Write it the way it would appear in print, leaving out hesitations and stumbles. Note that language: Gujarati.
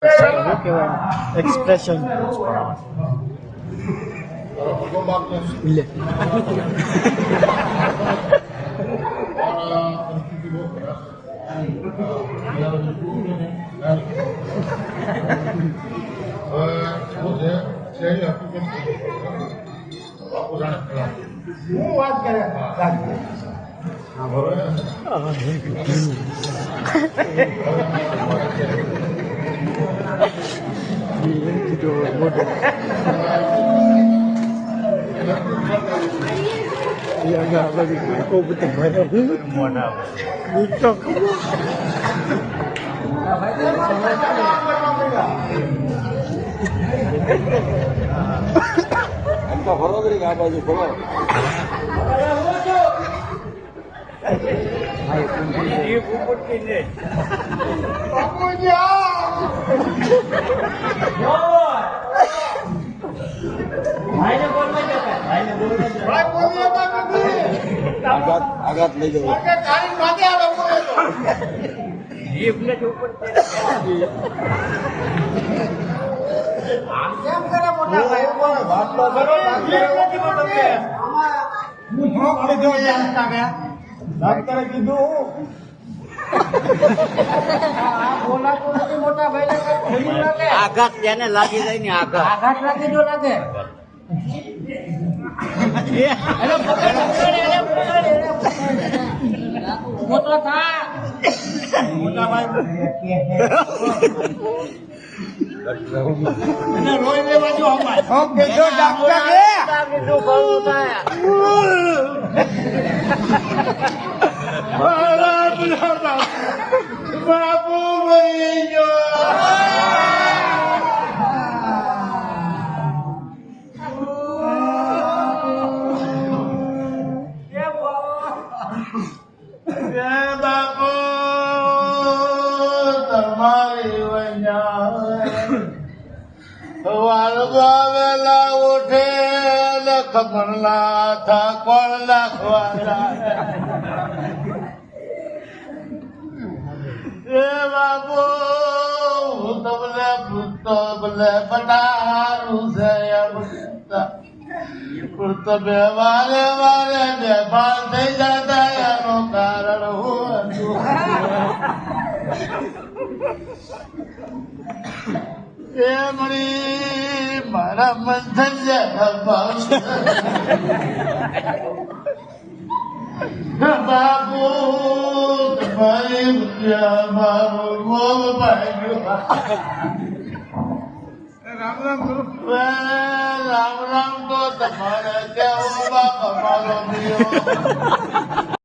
શું કહેવાય એક્સપ્રેશન લે હું વાત કરે વડોદરી આ બાજુ બોલો આઘાત લઈ જવું ડોક્ટરે કીધું આઘાત તેને લાગી જાય ને આઘાત લાગી જો લાગે મોટો થા મોટા ભાઈ રોઈ લેવા જો અમારે ઓકે જો બાપુ મરી ગયો બાપુ તમારી વાળવા ઉઠે ખબર ના થા કોણ નાખવાના એ બાપુ હું તમને પૂછતો બોલે બનારું છે પૂછતો બે વારે બેભાન થઈ જતા એનું કારણ હું હતું એ મળી મારા મંથન છે બાપુ તમારી રૂપિયા મારું મોમ પાડ્યું રામ રામ તો તમારે કેવો બાપ અમારો